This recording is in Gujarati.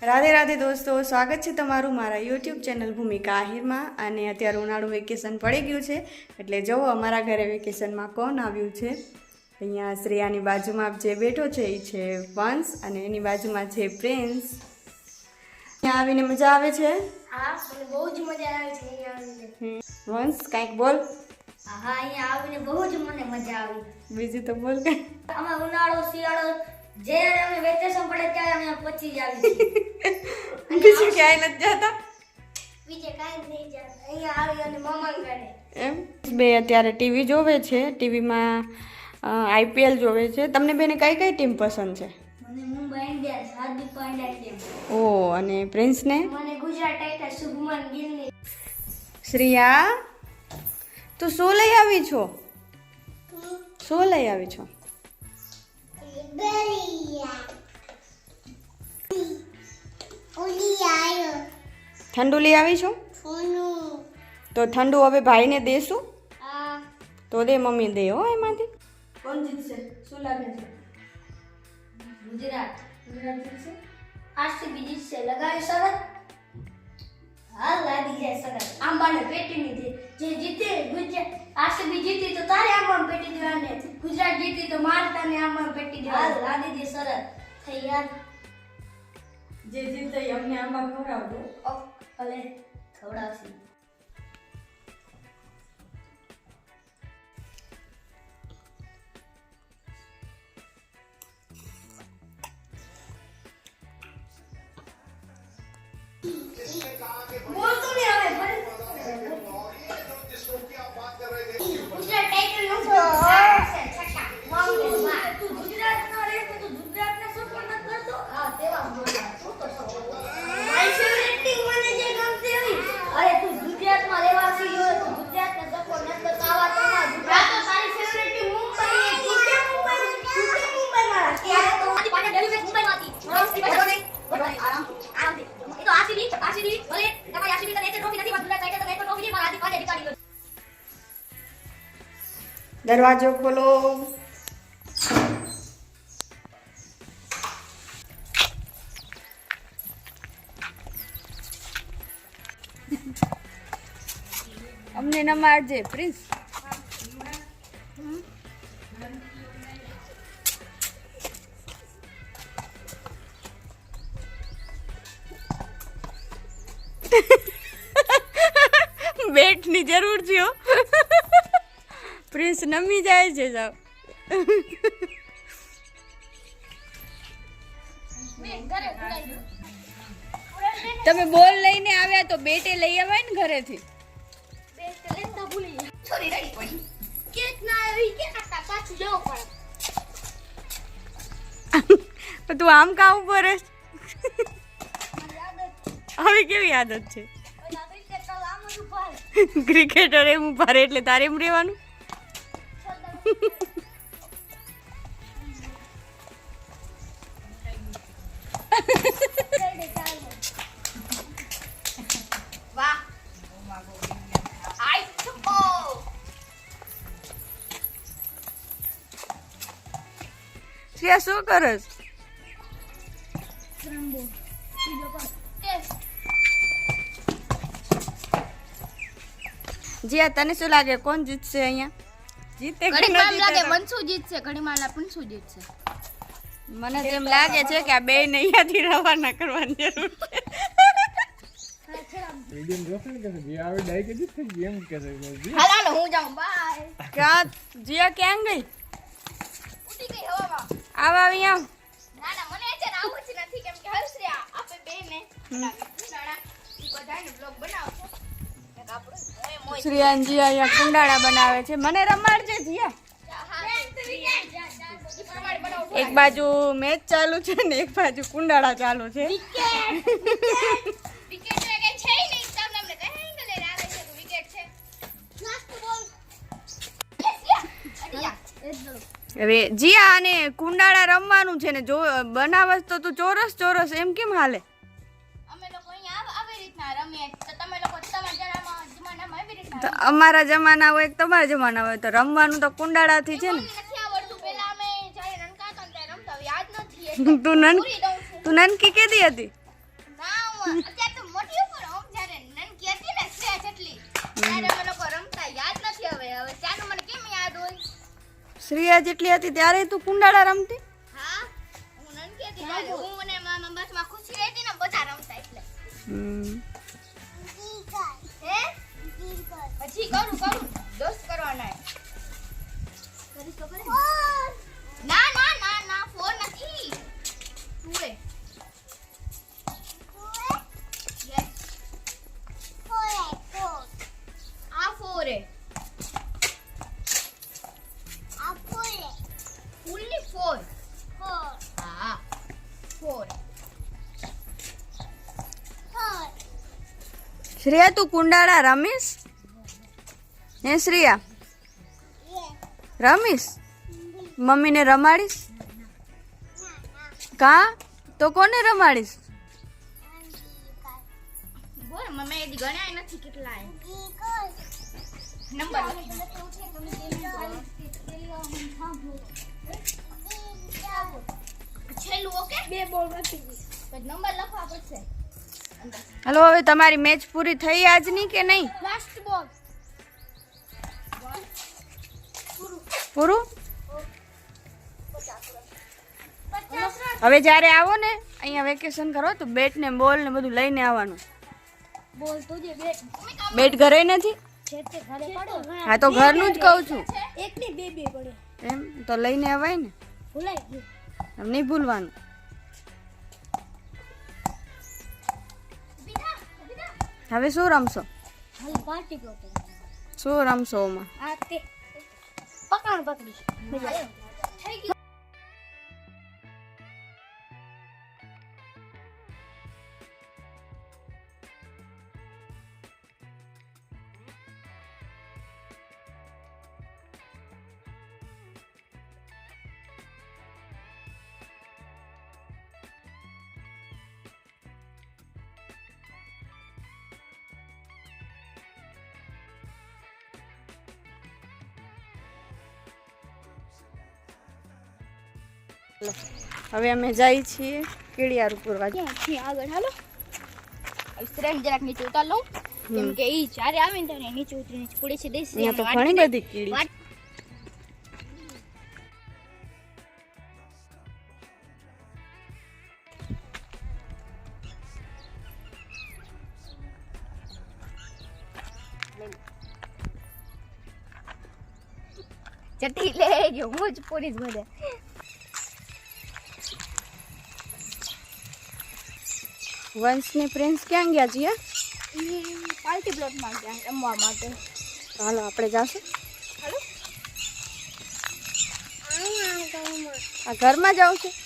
રાધે રાધે દોસ્તો, સ્વાગત છે તમારું મારા યુટ્યુબ ચેનલ ભૂમિકા આહિરમાં. અને અત્યારે ઉનાળું વેકેશન પડી ગયું છે એટલે જુઓ અમારા ઘરે વેકેશનમાં કોણ આવ્યું છે. અહીંયા શ્રેયાની બાજુમાં જે બેઠો છે એ છે વંશ અને એની બાજુમાં છે પ્રિન્સ. અહીંયા આવીને મજા આવે છે? હા, મને બહુ જ મજા આવે છે અહીંયા આવીને. વંશ કંઈક બોલ. હા, અહીંયા આવીને બહુ જ મને મજા આવી. બીજું તો બોલ કંઈ. અમે ઉનાળો શિયાળો જ્યારે અમે વેકેશન પડે ત્યારે અમે પહોંચી જ આવી છીએ. બીજું ક્યાંય નથી જતા? બીજે કાંઈ નહીં જાય. અહીંયા આવી અને મમ્મા કરે એમ બે અત્યારે ટીવી જોવે છે. ટીવીમાં આઈપીએલ જોવે છે. તમને બેને કઈ કઈ ટીમ પસંદ છે? મને મુંબઈ ઇન્ડિયન્સ, હાર્દિક પાંડ્યા ટીમ. ઓ, અને પ્રિન્સને? મને ગુજરાત ટાઇટન્સ, શુભમન ગિલની. શ્રેયા, તું શું લઈ આવી છો? શું લઈ આવી છો? ઠંડુ લઈ આવી છો? તો ઠંડુ હવે ભાઈને દેશું? તો દે, મમ્મી દે હો એમાંથી. કોણ જીતશે? શું લાગે છે? ગુજરાત જીતશે. આરસીબી જીતશે. લગાવી શરત? હા, લાગી જાય શરત. આંબાને પેટીની દે. જે જીતે ગુજરાત, આરસીબી જીતી તો તારે આંબાને પેટી દેવાની, ગુજરાત જીતી તો મારે તને આંબાને પેટી દેવાની. હા, લાગી દે શરત. થઈ યાર. જે જીતે એ અમને આંબા ખવડાવજો. ભલે ખવડાવશે. દરવાજો ખોલો. અમને ન મારજે પ્રિન્સ. બેટની જરૂર છે. પ્રિન્સ નમી જાય છે. જાવ તમે બોલ લઈને આવ્યા તો બેટે લઈ આવાય ને ઘરેથી. તું આમ કામ ઉપર હવે કેવી આદત છે? ક્રિકેટર એમ ઉભા રહે એટલે તારે એમ રહેવાનું. શ્રેયા શું કરસ? જીયા, તને શું લાગે કોણ જીતશે અહીંયા? જીતે કે ન જીતે? વંશુ જીતશે, ઘડીમાં પંશુ જીતશે. મને તો એમ લાગે છે કે આ બે ને અહીંયાથી રવાના કરવાની જરૂર છે. હાલો હું જાઉં. બાય. ક્યાં જીયા, ક્યાં ગઈ? ઉડી ગઈ હવામાં. આવ અહીંયા. ના ના, મને છે ને આવું જ નથી કેમ કે હર્ષિયા આપણે બેને કુંડાળા ઈ બધાને બ્લોગ બનાવશે. એક આપણું શ્રેયાનજી અહીંયા કુંડાળા બનાવે છે. મને રમાડજે જીયા. એક બાજુ મેચ ચાલુ છે ને એક બાજુ કુંડાળા ચાલુ છે. હવે જીયા, અને કુંડાળા રમવાનું છે ને, જો બનાવસ તો તું ચોરસ ચોરસ એમ કેમ હાલે? અમે લોકો અહીંયા આવી રીતના રમીએ તો તમે લોકો તમારા જમાનામાં આવી રીતના તો અમારા જમાના હોય તમારા જમાના હોય તો રમવાનું તો કુંડાળાથી છે ને. તું તું નનકી કેદી હતી? અત્યારે તો મોટી ઉપર હોમ જ્યારે નાનકી હતી ને શ્રેયા જેટલી ત્યારે અમે લોકો રમતા યાદ નથી હવે ત્યાંનું મને કેમ યાદ હોય શ્રેયા જેટલી હતી ત્યારે તું કુંડાળા રમતી? હા હું નાનકી હતી ત્યારે હું અને મામા બસમાં ખુશી રહેતી ને બધા રમતા એટલે હે પછી કરું દોસ્ત કરવાના કરી તો કરે ના ના ના ના ફોન નથી તું એ યસ આ ફોર એ ફૂલની ફોર હા ફોર શ્રેયા તું કુંડાળા રમીશ? હે શ્રેયા રમીશ? મમ્મીને રમાડીશ? કા તો કોને રમાડીશ? બોલ મમ્મી એદી ગણ્યા નથી કેટલા નંબર છેલ્લું ઓકે 2 બોલ રાખી પછી નંબર લખવા પડશે હાલો હવે તમારી મેચ પૂરી થઈ આજની કે નહીં? લાસ્ટ બોલ પૂરું? હવે જ્યારે આવો ને અહીંયા વેકેશન કરો તો બેટ ને બોલ ને બધું લઈને આવવાનું. બોલ તો જે બેટ બેટ ઘરે નથી? છે તે ઘરે પડો હા તો ઘરનું જ કહું છું. એક ની બે પડે એમ તો લઈને આવાય ને, ભૂલાઈ ગયું એમ નહીં ભૂલવાનું. હવે શું રમશો? હાલ પાર્ટી કરતો શું રમશો ઓમાં? આ તે પકડ પકડી થઈ ગયું હવે અમે જઈએ છીએ કેડિયાર ઉપર વાગે. ક્યાંથી આગળ હાલો સ્ટ્રેન્ડ જરાક નીચે ઉતાર લઉં કેમ કે ઈ જ્યારે આવે ને ત્યારે નીચે ઉતરીને પડે છે દેશ અહીંયા તો ઘણી બધી કીડી. ચટી લે ગયો હું જ પૂરી જ બધે વંશની પ્રિન્સ ક્યાં ગયા છીએ? પાર્ટી પ્લોટમાં ગયા રમવા માટે હાલો આપણે જાશું. હાલો આ ઘરમાં જાવ છે?